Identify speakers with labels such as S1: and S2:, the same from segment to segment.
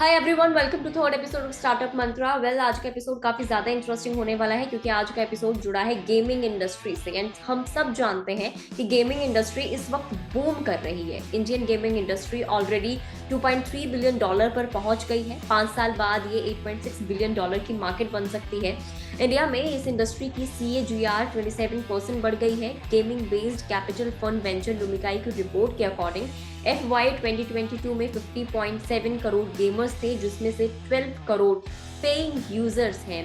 S1: Hi everyone, welcome to third episode of startup mantra. आज का episode काफी ज्यादा इंटरेस्टिंग होने वाला है क्योंकि आज का एपिसोड जुड़ा है गेमिंग इंडस्ट्री से। एंड हम सब जानते हैं कि गेमिंग इंडस्ट्री इस वक्त बूम कर रही है। Indian gaming industry already $2.3 billion पर पहुंच गई है। 5 साल बाद ये $8.6 बिलियन की मार्केट बन सकती है। इंडिया में इस इंडस्ट्री की CAGR 27% बढ़ गई है। Gaming based capital fund venture Lumikai की रिपोर्ट के अकॉर्डिंग FY 2022 में 50.7 करोड़ गेमर्स थे, जिसमें से 12 करोड़ पेइंग यूजर्स हैं।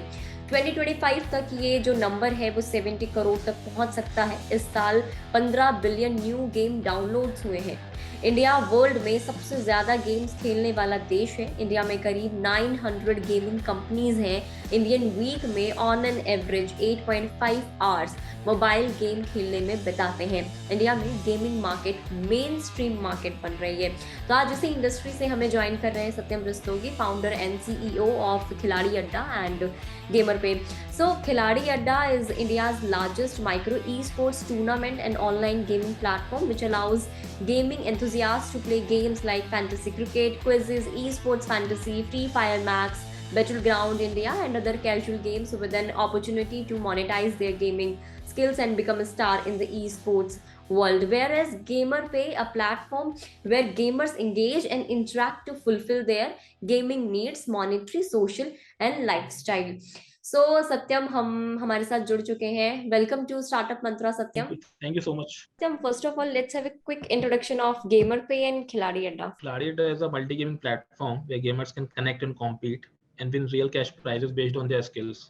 S1: 2025 तक ये जो नंबर है वो 70 करोड़ तक पहुंच सकता है। इस साल 15 बिलियन न्यू गेम डाउनलोड्स हुए हैं। इंडिया वर्ल्ड में सबसे ज्यादा गेम्स खेलने वाला देश है। इंडिया में करीब 900 गेमिंग कंपनीज हैं। इंडियन वीक में on an average 8.5 hours mobile game खेलने में बिताते हैं। इंडिया में gaming market main stream market बन रही है। तो आज इसी इंडस्ट्री से हमें ज्वाइन कर रहे हैं Satyam Rastogi, founder and CEO of Khiladi Adda and GamerPe. So Khiladi Adda is India's largest micro esports tournament and online gaming platform which allows gaming enthusiasts to play games like fantasy cricket, quizzes, esports fantasy, Free Fire Max, Battleground India, and other casual games with an opportunity to monetize their gaming skills and become a star in the esports world. Whereas GamerPay, a platform where gamers engage and interact to fulfill their gaming needs, monetary, social, and lifestyle. So Satyam हम हमारे साथ जुड़ चुके हैं। Welcome to startup Mantra Satyam.
S2: Thank you so much.
S1: Then first of all, let's have a quick introduction of GamerPay and Khiladi Adda.
S2: Clarity is a multi-gaming platform where gamers can connect and compete and win real cash prizes based on their skills.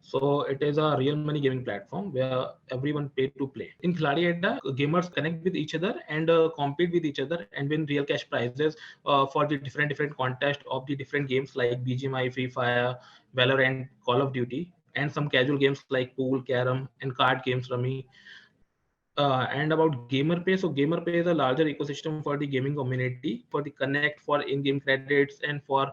S2: So it is a real money gaming platform where everyone pay to play. In Khiladi Adda, gamers connect with each other and compete with each other and win real cash prizes for the different contests of the different games like BGMI, Free Fire, Valorant, Call of Duty, and some casual games like pool, carom, and card games, Rummy. And about GamerPay, so GamerPay is a larger ecosystem for the gaming community, for the connect, for in-game credits, and for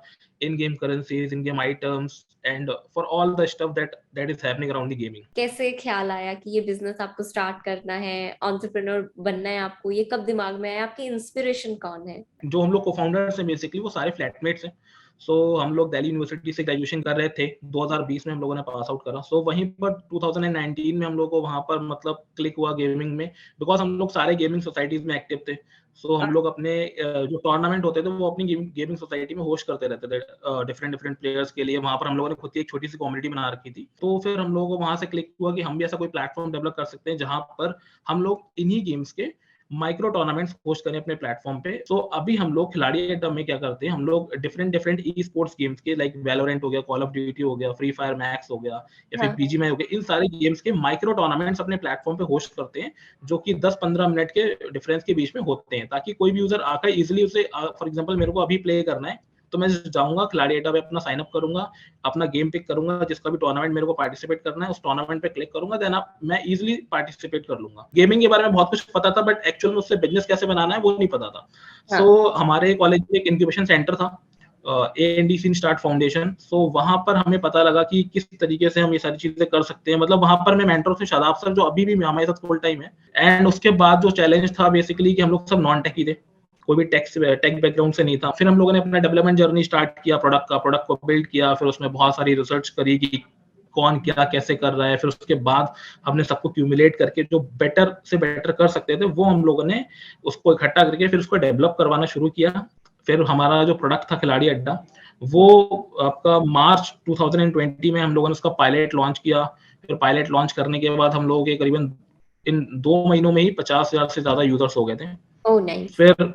S2: in-game currencies, in-game items, and for all the stuff that is happening around the gaming.
S1: कैसे ख्याल आया कि ये business आपको start करना है, entrepreneur बनना है आपको? ये कब दिमाग में आया? आपकी इंस्पिरेशन कौन है?
S2: जो हम लोग को-फाउंडर्स हैं बेसिकली वो सारे फ्लैटमेट्स हैं। सो हम लोग दिल्ली यूनिवर्सिटी से ग्रेजुएशन कर रहे थे। 2020 में हम लोगों ने पास आउट करा। सो वहीं पर 2019 में हम लोग को वहाँ पर मतलब क्लिक हुआ गेमिंग में, बिकॉज़ हम लोग सारे गेमिंग सोसाइटीज़ में एक्टिव थे। सो हम लोग अपने जो टूर्नामेंट होते थे वो अपनी गेमिंग सोसाइटी में होस्ट करते रहते थे डिफरेंट प्लेयर्स के लिए। वहाँ पर हम लोगों ने खुद की एक छोटी-सी कम्युनिटी बना रखी थी। तो फिर हम लोगों को वहाँ से क्लिक हुआ कि हम भी ऐसा कोई प्लेटफ़ॉर्म डेवलप कर सकते हैं जहाँ पर हम लोग इन्हीं गेम्स के माइक्रो टूर्नामेंट्स होस्ट करें अपने प्लेटफॉर्म पे। सो अभी हम लोग खिलाड़ी अड्डा में क्या करते हैं, हम लोग डिफरेंट ई स्पोर्ट्स गेम्स के लाइक वैलोरेंट हो गया, कॉल ऑफ ड्यूटी हो गया, फ्री फायर मैक्स हो गया या फिर
S1: हाँ।
S2: बीजीएमआई हो गया, इन सारे गेम्स के माइक्रो टूर्नामेंट्स अपने प्लेटफॉर्म पे होस्ट करते हैं, जो कि 10-15 मिनट के डिफरेंस के बीच में होते हैं, ताकि कोई भी यूजर आकर इजिली उसे फॉर एग्जांपल मेरे को अभी प्ले करना है तो मैं जाऊंगा खिलाड़ी अड्डा पे, अपना साइन अप करूंगा, अपना गेम पिक करूंगा, जिसका भी टूर्नामेंट मेरे को पार्टिसिपेट करना है उस टूर्नामेंट पे क्लिक करूंगा, देन मैं इजीली पार्टिसिपेट कर लूंगा। गेमिंग के बारे में बहुत कुछ पता था बट एक्चुअल में उससे बिजनेस कैसे बनाना है वो नहीं पता था।
S1: हाँ।
S2: सो हमारे कॉलेज में एक इंक्यूबेशन सेंटर था, AND स्टार्ट फाउंडेशन। सो वहां पर हमें पता लगा कि किस तरीके से हम ये सारी चीजें कर सकते हैं। मतलब वहां पर मैं मेंटर थे शादाब सर, जो अभी भी हमारे साथ फुल टाइम है। एंड उसके बाद जो चैलेंज था बेसिकली कि हम लोग सब नॉन टेकी थे, कोई भी टेक बैकग्राउंड से नहीं था। फिर हम लोगों ने अपना डेवलपमेंट जर्नी स्टार्ट किया, प्रोडक्ट को बिल्ड किया, फिर उसमें बहुत सारी रिसर्च करी कि कौन क्या कैसे कर रहा है। फिर उसके बाद हमने सबको क्यूमुलेट करके जो बेटर से बेटर कर सकते थे वो हम लोगों ने उसको इकट्ठा करके फिर उसको डेवलप करवाना शुरू किया। फिर हमारा जो प्रोडक्ट था खिलाड़ी अड्डा, वो आपका मार्च 2020 में हम लोगों ने उसका पायलट लॉन्च किया। फिर पायलट लॉन्च करने के बाद हम लोगों के करीबन इन 2 महीनों में ही 50,000 से ज्यादा यूजर्स हो गए थे।
S1: Oh nice.
S2: फिर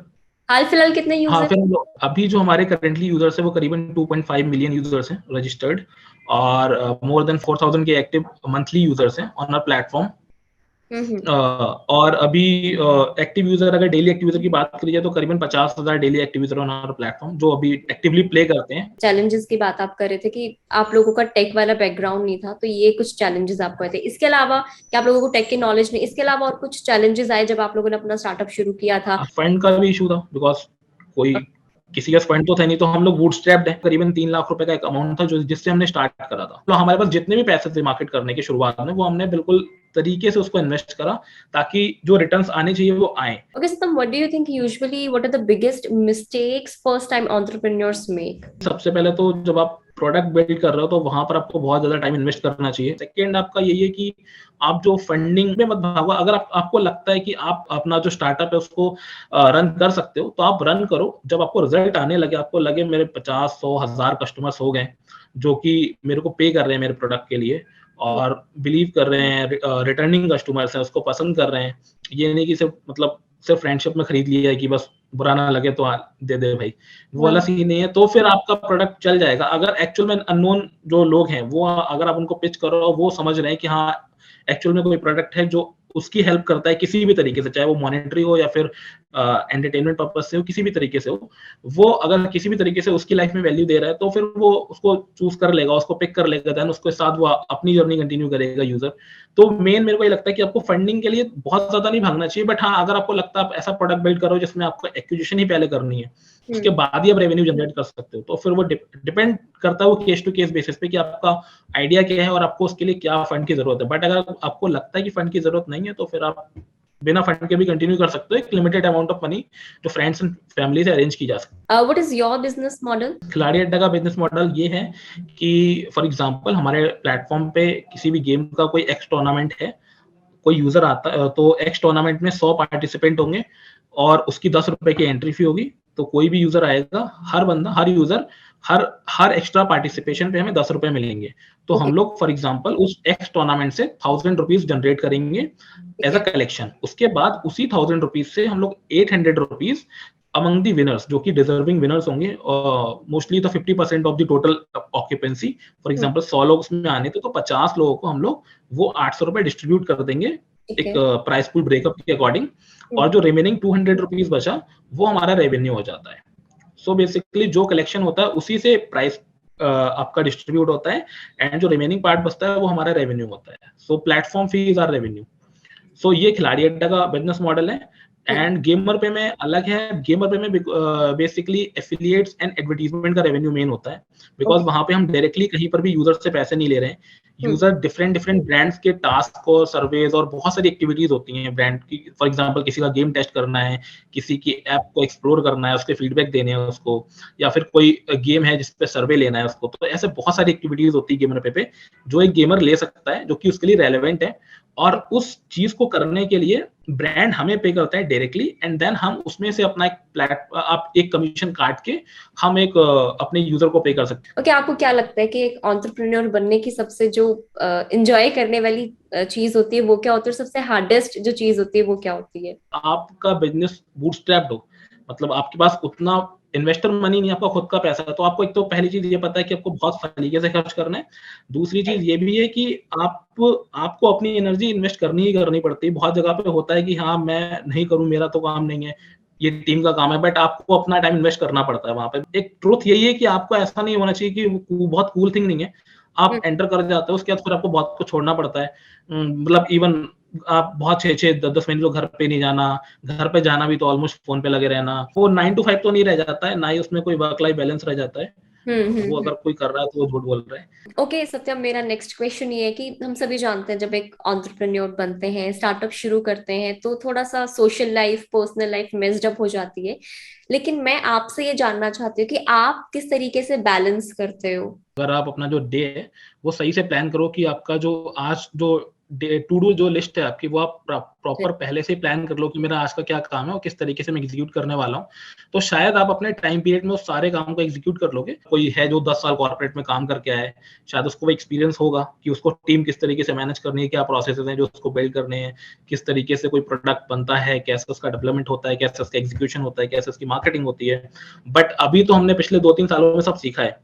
S1: हाल फिलहाल कितने
S2: हाँ,
S1: यूजर?
S2: फिर अभी जो हमारे करेंटली यूजर्स है वो करीबन 2.5 मिलियन यूजर्स हैं रजिस्टर्ड, और मोर देन 4,000 के एक्टिव मंथली यूजर्स हैं ऑन आवर प्लेटफॉर्म। और अभी एक्टिव यूजर, अगर डेली एक्टिव यूजर की बात करी जाए तो करीबन 50,000 daily active user on our platform जो अभी एक्टिवली प्ले करते हैं।
S1: चैलेंजेस की बात आप कर रहे थे कि आप लोगों का टेक वाला बैकग्राउंड नहीं था, तो ये कुछ चैलेंजेस आपको आए थे। इसके अलावा क्या आप लोगों को टेक की नॉलेज नहीं, इसके अलावा और कुछ चैलेंजेस आए जब आप लोगों ने अपना स्टार्टअप शुरू किया था?
S2: फंड का भी इशू था, बिकॉज कोई किसी के पास फंड तो थे नहीं, तो हम लोग बूटस्ट्रैप्ड है, करीबन 3 लाख रुपए का एक अमाउंट था जो जिससे हमने स्टार्ट करा था। तो हमारे पास जितने भी पैसे थे मार्केट करने के शुरुआत में, वो हमने बिल्कुल तरीके से उसको इन्वेस्ट करा ताकि जो रिटर्न्स आने चाहिए वो आए।
S1: Okay, so then what do you think usually what are the biggest mistakes first time entrepreneurs make?
S2: सबसे पहले तो जब आप प्रोडक्ट बिल्ड कर रहे हो तो वहां पर आपको बहुत ज्यादा टाइम इन्वेस्ट करना चाहिए। सेकेंड आपका यही है कि आप जो फंडिंग में मत भागो। अगर आपको लगता है कि आप अपना जो स्टार्टअप है उसको रन कर सकते हो तो आप रन करो। जब आपको रिजल्ट आने लगे, आपको लगे मेरे 50, 100, 1000 कस्टमर्स हो गए जो कि मेरे को पे कर रहे हैं मेरे प्रोडक्ट के लिए और बिलीव कर रहे हैं, रिटर्निंग कस्टमर्स हैं, उसको पसंद कर रहे हैं। ये नहीं कि सिर्फ फ्रेंडशिप में खरीद लिया है कि बस बुरा ना लगे तो दे दे भाई, वो वाला सीन नहीं है। तो फिर आपका प्रोडक्ट चल जाएगा। अगर एक्चुअल में अननोन जो लोग हैं वो अगर आप उनको पिच करो, वो समझ रहे हैं कि हाँ एक्चुअल में कोई प्रोडक्ट है जो उसकी हेल्प करता है किसी भी तरीके से, चाहे वो मॉनेटरी हो या फिर एंटरटेनमेंट पर्पज से हो, किसी भी तरीके से हो, वो अगर किसी भी तरीके से उसकी लाइफ में वैल्यू दे रहा है तो फिर वो उसको चूज कर लेगा, उसको पिक कर लेगा, देन उसके साथ वो अपनी जर्नी कंटिन्यू करेगा यूजर। तो मेन मेरे को ये लगता है कि आपको फंडिंग के लिए बहुत ज्यादा नहीं भागना चाहिए, बट हाँ अगर आपको लगता है आप ऐसा प्रोडक्ट बिल्ड करो जिसमें आपको एक्विजिशन ही पहले करनी है, उसके बाद ही आप रेवेन्यू जनरेट कर सकते हो, तो फिर वो डिपेंड करता है वो केस टू केस बेसिस पे कि आपका आइडिया क्या है और आपको उसके लिए क्या फंड की जरूरत है। बट अगर आपको लगता है कि फंड की जरूरत नहीं है तो फिर आप बिना फंड के भी कंटिन्यू कर सकते हो। एक लिमिटेड अमाउंट ऑफ मनी जो फ्रेंड्स एंड फैमिली से अरेंज की जा सकती है।
S1: What is your business model?
S2: खिलाड़ी अड्डा का बिजनेस मॉडल ये है कि फॉर एग्जांपल हमारे प्लेटफॉर्म पे किसी भी गेम का कोई एक्स टूर्नामेंट है, कोई यूजर आता है तो एक्स टूर्नामेंट में 100 पार्टिसिपेंट होंगे और उसकी 10 रुपए की एंट्री फी होगी। तो कोई भी यूजर आएगा, हर बंदा, हर यूजर, हर एक्स्ट्रा पार्टिसिपेशन पे हमें 10 रुपए मिलेंगे। तो हम लोग फॉर एग्जांपल उस एक्स टूर्नामेंट से 1000 रुपीज जनरेट करेंगे एज अ कलेक्शन। उसके बाद उसी 1000 रुपीज से हम लोग 800 रुपीज अमंग दी विनर्स, जो कि डिजर्विंग विनर्स होंगे, मोस्टली तो 50% of the total occupancy, for example 100 लोग उसमें आने थे तो 50 लोगों को हम लोग वो 800 रुपए डिस्ट्रीब्यूट कर देंगे एक प्राइस पूल ब्रेकअप के अकॉर्डिंग, और जो रिमेनिंग 200 रुपीज बचा वो हमारा रेवेन्यू हो जाता है। सो बेसिकली जो कलेक्शन होता है उसी से प्राइस आपका डिस्ट्रीब्यूट होता है एंड जो रिमेनिंग पार्ट बचता है वो हमारा रेवेन्यू होता है। सो प्लेटफॉर्म फीस आर रेवेन्यू। सो ये खिलाड़ी अड्डा का बिजनेस मॉडल है। एंड गेमर पे में अलग है। गेमर पे में बेसिकली एफिलिएट्स एंड एडवर्टाइजमेंट का रेवेन्यू मेन होता है, बिकॉज वहां पे हम डायरेक्टली कहीं पर भी यूजर से पैसे नहीं ले रहे हैं। यूजर डिफरेंट डिफरेंट ब्रांड्स के टास्क और सर्वेज और बहुत सारी एक्टिविटीज होती हैं ब्रांड की। फॉर एग्जांपल किसी का गेम टेस्ट करना है, किसी की ऐप को एक्सप्लोर करना है, उसके फीडबैक देने हैं उसको, या फिर कोई गेम है जिसपे सर्वे लेना है उसको। तो ऐसे बहुत सारी एक्टिविटीज होती है गेमर पे जो एक गेमर ले सकता है, जो कि उसके लिए रेलेवेंट है। और उस चीज को करने के लिए ब्रांड हमें पे करता है डायरेक्टली एंड देन हम उसमें से अपना एक कमीशन काट के हम एक अपने यूजर को पे कर सकते हैं।
S1: ओके, आपको क्या लगता है कि एक एंटरप्रेन्योर बनने की सबसे जो एंजॉय करने वाली चीज होती है वो क्या होती है, और सबसे हार्डेस्ट जो चीज होती है वो क्या होती है?
S2: आपका बिजनेस बूटस्ट्रैप्ड हो, मतलब आपके पास उतना इन्वेस्टर मनी नहीं, आपका खुद का पैसा है, तो आपको एक तो पहली चीज ये पता है कि आपको बहुत तरीके से खर्च करना है। दूसरी चीज ये भी है कि आपको अपनी एनर्जी इन्वेस्ट करनी ही करनी पड़ती है। बहुत जगह पे होता है कि हाँ मैं नहीं करूं, मेरा तो काम नहीं है, ये टीम का काम है, बट आपको अपना टाइम इन्वेस्ट करना पड़ता है वहां पे। एक ट्रुथ यही है कि आपको ऐसा नहीं होना चाहिए कि वो बहुत कूल थिंग नहीं है। आप एंटर कर जाते हो, उसके बाद फिर आपको बहुत कुछ छोड़ना पड़ता है। मतलब इवन आप बहुत 6-6 10-10 महीने तो घर पे नहीं जाना, घर पे जाना भी तो ऑलमोस्ट फोन पे लगे रहना। वो 9 to 5 तो नहीं रह जाता है, ना ही उसमें कोई वर्क लाइफ बैलेंस रह जाता है। वो अगर कोई कर रहा है तो वो झूठ बोल रहा है।
S1: ओके सत्यम, मेरा नेक्स्ट क्वेश्चन ये है कि हम सभी जानते हैं जब एक एंटरप्रेन्योर बनते हैं, स्टार्टअप शुरू करते हैं, तो थोड़ा सा social life, personal life messed up हो जाती है। लेकिन मैं आपसे ये जानना चाहती हूँ कि आप किस तरीके से बैलेंस करते हो?
S2: अगर आप अपना जो डे है वो सही से प्लान करो कि आपका जो आज जो टू डू जो लिस्ट है आपकी, वो आप प्रॉपर पहले से प्लान कर लो कि मेरा आज का क्या काम है और किस तरीके से मैं एग्जीक्यूट करने वाला हूँ, तो शायद आप अपने टाइम पीरियड में उस सारे काम को एग्जीक्यूट कर लोगे। कोई है जो 10 साल कॉर्पोरेट में काम करके आया है, शायद उसको वो एक्सपीरियंस होगा कि उसको टीम किस तरीके से मैनेज करनी है, क्या प्रोसेसेस हैं जो उसको बिल्ड करने हैं, किस तरीके से कोई प्रोडक्ट बनता है, कैसे उसका डेवलपमेंट होता है, कैसे उसका एग्जीक्यूशन होता है, कैसे उसकी मार्केटिंग होती है। बट अभी तो हमने पिछले 2-3 सालों में सब सीखा है।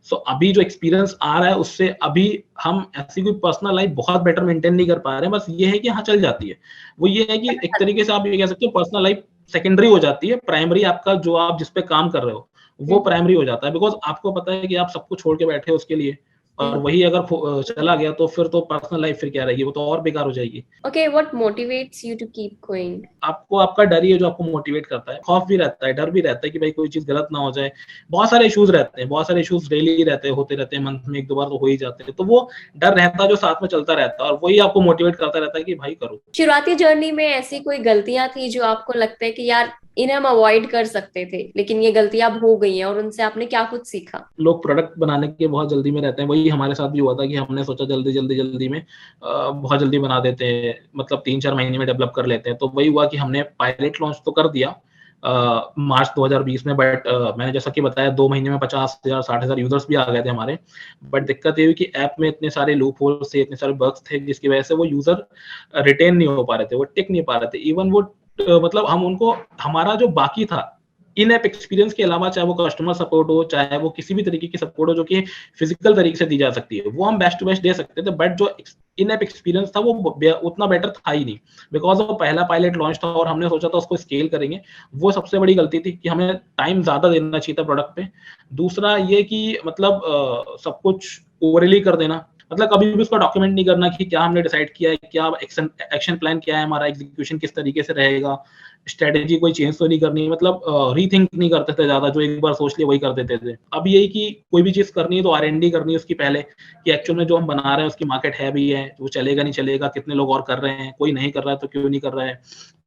S2: सो अभी जो एक्सपीरियंस आ रहा है उससे अभी हम ऐसी कोई पर्सनल लाइफ बहुत बेटर मेंटेन नहीं कर पा रहे हैं। बस ये है कि हाँ चल जाती है। वो ये है कि एक तरीके से आप ये कह सकते हो पर्सनल लाइफ सेकेंडरी हो जाती है, प्राइमरी आपका जो आप जिस पे काम कर रहे हो वो प्राइमरी हो जाता है। बिकॉज आपको पता है कि आप सबको छोड़ के बैठे हो उसके लिए, और वही अगर चला गया तो फिर तो पर्सनल लाइफ फिर क्या रहेगी, वो तो और बेकार हो जाएगी।
S1: Okay, what motivates you to keep going?
S2: आपको आपका डर ही है जो आपको मोटिवेट करता है, खौफ भी रहता है, डर भी रहता है कि भाई कोई चीज गलत ना हो जाए, बहुत सारे इश्यूज रहते हैं, बहुत सारे इश्यूज डेली रहते हैं, होते रहते हैं, मंथ में एक दो बार तो हो ही जाते हैं, तो वो डर रहता है जो साथ में चलता रहता है और वही आपको मोटिवेट करता रहता है कि भाई करो।
S1: शुरुआती जर्नी में ऐसी कोई गलतियां थी जो आपको लगता है कि यार इन्हें हम अवॉइड कर सकते थे, लेकिन ये गलतियां अब हो गई हैं, और उनसे आपने क्या कुछ सीखा?
S2: लोग प्रोडक्ट बनाने के बहुत जल्दी में रहते हैं, वही हमारे साथ भी हुआ था कि हमने सोचा जल्दी जल्दी जल्दी में बहुत जल्दी बना देते हैं, मतलब 3-4 महीने में डेवलप कर लेते हैं। तो वही हुआ कि हमने पायलट लॉन्च तो कर दिया मार्च 2020 में, बट मैंने जैसा कि बताया 2 महीने में 50,000 60,000 यूजर्स भी आ गए थे हमारे। बट दिक्कत ये हुई कि ऐप में इतने सारे लूप होल्स थे, इतने सारे बग्स थे, जिसकी वजह से वो यूजर रिटेन नहीं हो पा रहे थे, वो टिक नहीं पा रहे थे। इवन वो मतलब हम उनको, हमारा जो बाकी था इन ऐप एक्सपीरियंस के अलावा, चाहे वो कस्टमर सपोर्ट हो, चाहे वो किसी भी तरीके की सपोर्ट हो जो कि फिजिकल तरीके से दी जा सकती है, वो हम बेस्ट टू बेस्ट दे सकते थे, बट जो इन ऐप एक्सपीरियंस था वो उतना बेटर था ही नहीं, बिकॉज वो पहला पायलट लॉन्च था और हमने सोचा था उसको स्केल करेंगे। वो सबसे बड़ी गलती थी कि हमें टाइम ज्यादा देना चाहिए था प्रोडक्ट पे। दूसरा ये कि मतलब सब कुछ ओवरली कर देना, मतलब कभी भी उसका डॉक्यूमेंट नहीं करना कि क्या हमने डिसाइड किया है, क्या एक्शन प्लान क्या है हमारा, एग्जीक्यूशन किस तरीके से रहेगा, स्ट्रेटेजी कोई चेंज तो नहीं करनी, मतलब रीथिंक नहीं करते थे ज्यादा, जो एक बार सोच लिया वही कर देते थे। अब यही कि कोई भी चीज करनी है तो R&D करनी है उसकी पहले, कि एक्चुअल में जो हम बना रहे हैं उसकी मार्केट है भी है, वो चलेगा नहीं चलेगा, कितने लोग और कर रहे हैं, कोई नहीं कर रहा है तो क्यों नहीं कर रहा है।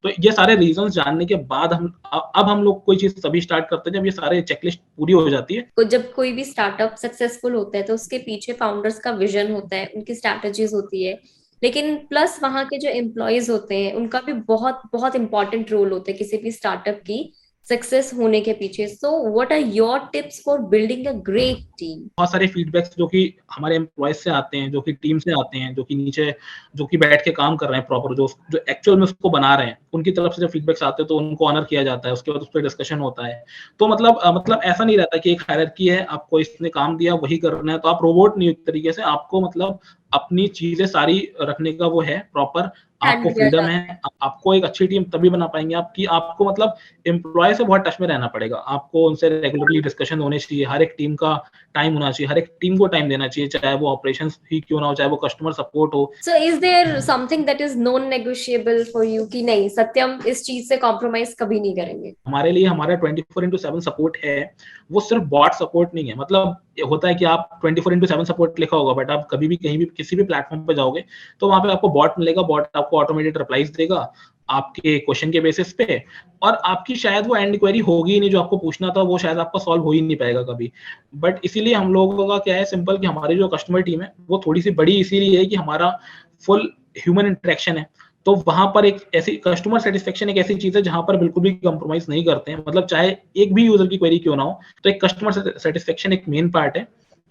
S2: तो ये सारे रीजंस जानने के बाद अब हम लोग कोई चीज तभी स्टार्ट करते हैं जब ये सारे चेकलिस्ट पूरी हो जाती है।
S1: तो जब कोई भी स्टार्टअप सक्सेसफुल होता है तो उसके पीछे फाउंडर्स का विजन होता है, उनकी स्ट्रैटेजीज होती है, लेकिन प्लस वहां के जो एम्प्लॉयज होते हैं उनका भी बहुत बहुत इंपॉर्टेंट रोल होता है किसी भी स्टार्टअप की सक्सेस होने के पीछे। So what are your tips for building a great team?
S2: बहुत सारे फीडबैक्स जो कि हमारे एम्प्लॉयज से आते हैं, जो कि टीम से आते हैं, जो कि नीचे जो कि बैठ के काम कर रहे हैं प्रॉपर, जो जो एक्चुअल में उसको बना रहे हैं, उनकी तरफ से जब फीडबैक्स आते हैं तो उनको ऑनर किया जाता है, उसके बाद उस पर डिस्कशन होता है। तो मतलब ऐसा नहीं रहता कि एक हायरार्की है, आपको इसने काम दिया वही करना है, तो आप रोबोट नहीं एक तरीके से, आपको मतलब अपनी चीजें सारी रखने का वो है प्रॉपर, आपको
S1: हैंड किया
S2: फ्रीडम
S1: जाता
S2: है। आपको एक अच्छी टीम तभी बना पाएंगे आप कि आपको मतलब एम्प्लॉय से बहुत टच में रहना पड़ेगा, आपको उनसे रेगुलरली डिस्कशन होने चाहिए, हर एक टीम का टाइम होना चाहिए, हर एक टीम को टाइम देना चाहिए, चाहे वो ऑपरेशंस ही क्यों ना हो, चाहे वो कस्टमर सपोर्ट हो।
S1: So is there something that is non negotiable for you कि नहीं, सत्यम इस चीज से कॉम्प्रोमाइज कभी नहीं करेंगे?
S2: हमारे लिए हमारा 24/7 सपोर्ट है, वो सिर्फ बॉट सपोर्ट नहीं है। मतलब होता है कि आप 24/7 सपोर्ट लिखा होगा, बट आप कभी भी कहीं भी किसी भी प्लेटफॉर्म पे जाओगे तो वहां पे आपको बॉट मिलेगा, बॉट आपको ऑटोमेटेड रिप्लाईज देगा आपके क्वेश्चन के बेसिस पे, और आपकी शायद वो एंड क्वेरी होगी ही नहीं, जो आपको पूछना था वो शायद आपका सॉल्व हो ही नहीं पाएगा कभी। बट इसीलिए हम लोगों का क्या है सिंपल, कि हमारी जो कस्टमर टीम है वो थोड़ी सी बड़ी इसीलिए है कि हमारा फुल ह्यूमन इंटरेक्शन है। तो वहां पर एक ऐसी कस्टमर सेटिस्फेक्शन एक ऐसी चीज है जहां पर बिल्कुल भी कंप्रोमाइज नहीं करते हैं, मतलब चाहे एक भी यूजर की क्वेरी क्यों ना हो, तो एक कस्टमर सेटिस्फेक्शन एक मेन पार्ट है।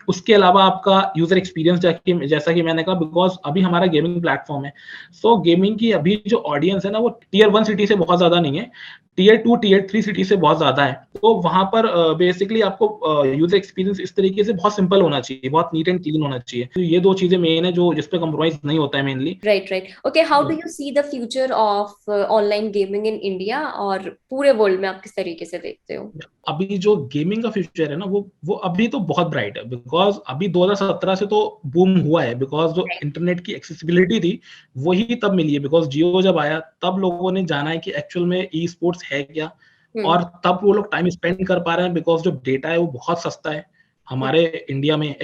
S2: उसके अलावा आपका यूजर एक्सपीरियंस, जैसा कि मैंने कहा, बिकॉज अभी हमारा गेमिंग प्लेटफॉर्म है, सो गेमिंग की अभी जो ऑडियंस है ना वो टियर 1 सिटी से बहुत ज्यादा नहीं है, टियर 2 टियर 3 सिटी से बहुत ज्यादा है। तो वहां पर बेसिकली आपको यूजर एक्सपीरियंस इस तरीके से बहुत सिंपल होना चाहिए, बहुत नीट एंड क्लीन होना चाहिए। तो ये दो चीजें मेन है जो जिसपे कम्प्रोमाइज नहीं होता है mainly.
S1: Right right. Okay, how do you see the future of online gaming in India और पूरे वर्ल्ड में आप किस तरीके से देखते हो?
S2: अभी जो गेमिंग का फ्यूचर है ना वो अभी तो बहुत ब्राइट है, बिकॉज अभी 2017 से तो बूम हुआ है, बिकॉज जो इंटरनेट की एक्सेसिबिलिटी थी वही तब मिली है, बिकॉज जियो जब आया तब लोगों ने जाना है कि एक्चुअल में ई स्पोर्ट्स है क्या, और तब वो लोग टाइम स्पेंड कर पा रहे हैं, बिकॉज जो डेटा है वो बहुत सस्ता है हमारे इंडिया में,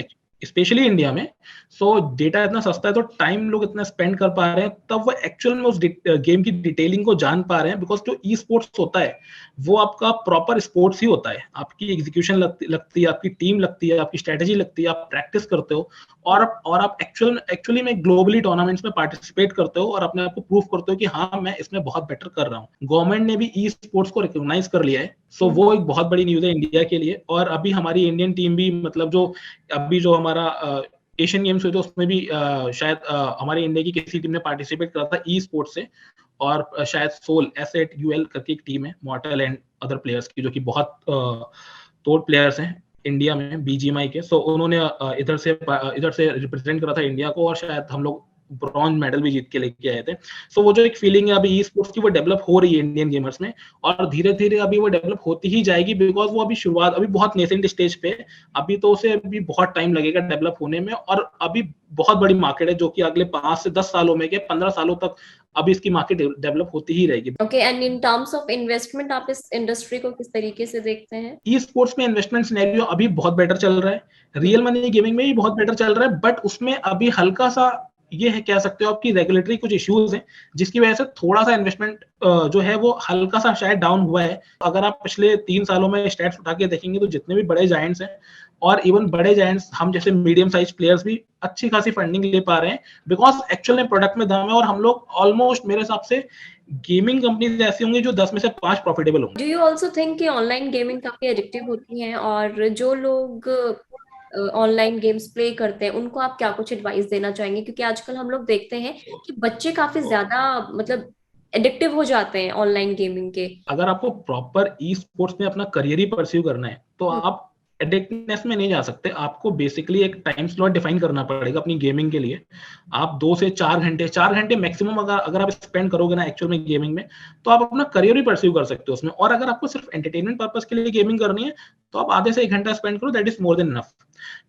S2: स्पेशली इंडिया में। सो डेटा इतना सस्ता है तो टाइम लोग इतना स्पेंड कर पा रहे हैं, तब वो एक्चुअल में उस गेम की डिटेलिंग को जान पा रहे हैं, बिकॉज जो ई स्पोर्ट्स होता है वो आपका प्रॉपर स्पोर्ट्स ही होता है, आपकी एग्जीक्यूशन लगती है, आपकी टीम लगती है, आपकी स्ट्रेटेजी लगती है, आप प्रैक्टिस करते हो, और आप एक्चुअली में ग्लोबली टूर्नामेंट्स में पार्टिसिपेट करते हो और अपने आप को प्रूव करते हो कि हाँ मैं इसमें बहुत बेटर कर रहा हूँ। गवर्नमेंट ने भी ई स्पोर्ट्स को रिकॉग्नाइज कर लिया है, सो वो एक बहुत बड़ी न्यूज है इंडिया के लिए। और अभी हमारी इंडियन टीम भी, मतलब जो अभी जो हमारा एशियन गेम्स हुए थे उसमें भी शायद हमारी इंडिया की किसी टीम ने पार्टिसिपेट करा था ई स्पोर्ट्स से, और शायद सोल एसेट यूएल करके एक टीम है, मॉर्टल एंड अदर प्लेयर्स की, जो कि बहुत तोड़ प्लेयर्स हैं इंडिया में बीजीएमआई के। सो उन्होंने इधर से रिप्रेजेंट करा था इंडिया को, और शायद हम लोग ब्रॉन्ज मेडल भी जीत के लेके आए थे। सो वो जो एक फीलिंग है अभी ई स्पोर्ट्स की, वो डेवलप हो रही है इंडियन गेमर्स में, और धीरे-धीरे अभी वो डेवलप होती ही जाएगी, बिकॉज़ वो अभी शुरुआत, अभी बहुत नेसेंट स्टेज पे है। अभी तो उसे अभी बहुत टाइम लगेगा डेवलप होने में, और अभी बहुत बड़ी मार्केट है जो कि अगले 5 से 10 सालों में, क्या 15 सालों तक अभी इसकी मार्केट डेवलप होती ही रहेगी।
S1: Okay, and in terms of investment आप इस इंडस्ट्री को किस तरीके से देखते हैं?
S2: ई स्पोर्ट्स में इन्वेस्टमेंट सिनेरियो अभी बहुत बेटर चल रहा है, रियल मनी गेमिंग में भी बहुत बेटर चल रहा है, बट उसमें अभी हल्का सा ये है, कह सकते हो आप, कि रेगुलेटरी कुछ इश्यूज हैं, जिसकी वजह से थोड़ा सा इन्वेस्टमेंट जो है वो हल्का सा शायद डाउन हुआ है। अगर आप पिछले 3 सालों में स्टैट्स उठा के देखेंगे तो जितने भी बड़े जायंट्स हैं, और इवन बड़े जायंट्स हम जैसे मीडियम साइज प्लेयर्स भी अच्छी खासी फंडिंग ले पा रहे हैं, बिकॉज एक्चुअल में प्रोडक्ट में दम है, और हम लोग ऑलमोस्ट मेरे हिसाब से गेमिंग कंपनीज ऐसी होंगी जो 10 में से 5 प्रॉफिटेबल होंगी।
S1: डू यू ऑल्सो थिंक कि ऑनलाइन गेमिंग काफी एडिक्टिव होती है, और जो लोग ऑनलाइन गेम्स प्ले करते हैं उनको आप क्या कुछ एडवाइस देना चाहेंगे? क्योंकि आजकल हम लोग देखते हैं कि बच्चे काफी ज्यादा मतलब एडिक्टिव हो जाते हैं ऑनलाइन गेमिंग के।
S2: अगर आपको प्रॉपर ई स्पोर्ट्स में अपना करियर ही परस्यू करना है, तो
S1: हम्म।
S2: आप एडिक्टनेस में नहीं जा सकते। आपको बेसिकली एक टाइम स्लॉट डिफाइन करना पड़ेगा अपनी गेमिंग के लिए। आप 2 से 4 घंटे मैक्सिमम अगर आप स्पेंड करोगे ना एक्चुअल में गेमिंग में, तो आप अपना करियर ही परस्यू कर सकते हो उसमें। और अगर आपको सिर्फ एंटरटेनमेंट पर्पस के लिए गेमिंग करनी है, तो आप आधे से 1 घंटा स्पेंड करो, that is more than enough.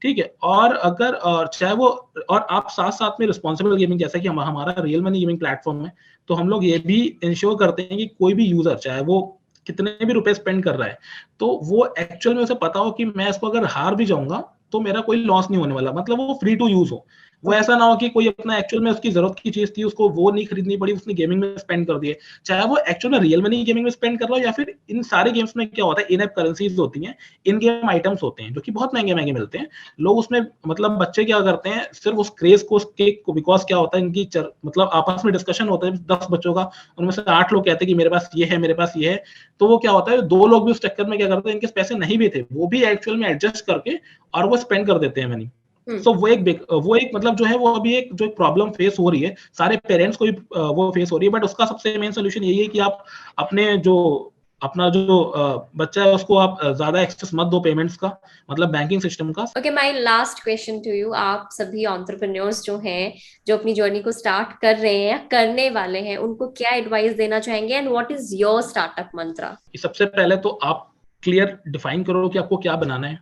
S2: ठीक है। और अगर चाहे वो, और आप साथ साथ में रिस्पॉन्सिबल गेमिंग, जैसा कि हमारा रियल मनी गेमिंग प्लेटफॉर्म है, तो हम लोग ये भी इंश्योर करते हैं कि कोई भी यूजर, चाहे वो कितने भी रुपए स्पेंड कर रहा है, तो वो एक्चुअल में उसे पता हो कि मैं इसको अगर हार भी जाऊंगा तो मेरा कोई लॉस नहीं होने वाला, मतलब वो फ्री टू यूज हो। वो ऐसा ना हो कि कोई अपना एक्चुअल में उसकी जरूरत की चीज थी, उसको वो नहीं खरीदनी पड़ी, उसने गेमिंग में स्पेंड कर दिए। चाहे वो एक्चुअल में रियल मनी गेमिंग में स्पेंड कर रहा हो, या फिर इन सारे गेम्स में क्या होता है, इन एप करेंसीज होती हैं, इन गेम आइटम्स होते हैं जो कि बहुत महंगे महंगे मिलते हैं। लोग उसमें, मतलब बच्चे क्या करते हैं, सिर्फ उस क्रेज को, उसके बिकॉज क्या होता है, इनकी मतलब आपस में डिस्कशन होता है 10 बच्चों का, उनमें से 8 लोग कहते हैं कि मेरे पास ये है, मेरे पास ये है। तो वो क्या होता है, 2 लोग भी उस चक्कर में क्या करते हैं, इनके पैसे नहीं भी थे, वो भी एक्चुअल में एडजस्ट करके और वो स्पेंड कर देते हैं मनी। सो वो एक मतलब जो है, वो अभी एक जो प्रॉब्लम फेस हो रही है, सारे पेरेंट्स को भी वो फेस हो रही है। बट उसका सबसे मेन सोल्यूशन यही है कि आप अपना जो बच्चा है उसको आप ज्यादा एक्सेस मत दो पेमेंट्स का, मतलब बैंकिंग सिस्टम का।
S1: Okay, my last question to you, आप सभी एंटरप्रेन्योर्स जो हैं, जो अपनी जर्नी को स्टार्ट कर रहे हैं या करने वाले हैं, उनको क्या एडवाइस देना चाहेंगे, and what is your startup mantra?
S2: सबसे पहले तो आप क्लियर डिफाइन करो कि आपको क्या बनाना है।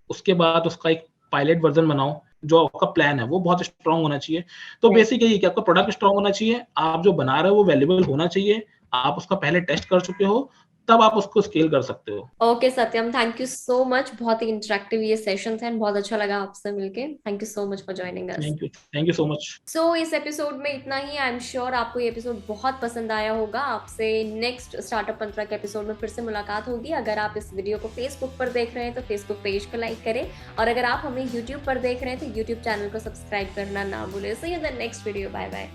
S2: उसके बाद उसका एक पायलट वर्जन बनाओ, जो आपका प्लान है वो बहुत स्ट्रांग होना चाहिए। तो बेसिक यही है कि आपका प्रोडक्ट स्ट्रांग होना चाहिए, आप जो बना रहे हो वो वैल्यूएबल होना चाहिए, आप उसका पहले टेस्ट कर चुके हो, तब आप उसको स्केल कर सकते हो।
S1: Okay Satyam, thank you so much, बहुत ही इंटरेक्टिव ये सेशन थे, बहुत अच्छा लगा आपसे मिलके। Thank you so much for joining us.
S2: Thank you so much.
S1: So इस एपिसोड में इतना ही। आई एम श्योर आपको ये एपिसोड बहुत पसंद आया होगा। आपसे नेक्स्ट स्टार्टअप मंत्रा के एपिसोड में फिर से मुलाकात होगी। अगर आप इस वीडियो को फेसबुक पर देख रहे हैं तो फेसबुक पेज को लाइक करें, और अगर आप हमें यूट्यूब पर देख रहे हैं तो यूट्यूब चैनल को सब्सक्राइब करना ना भूलें। See you in the next video, bye bye.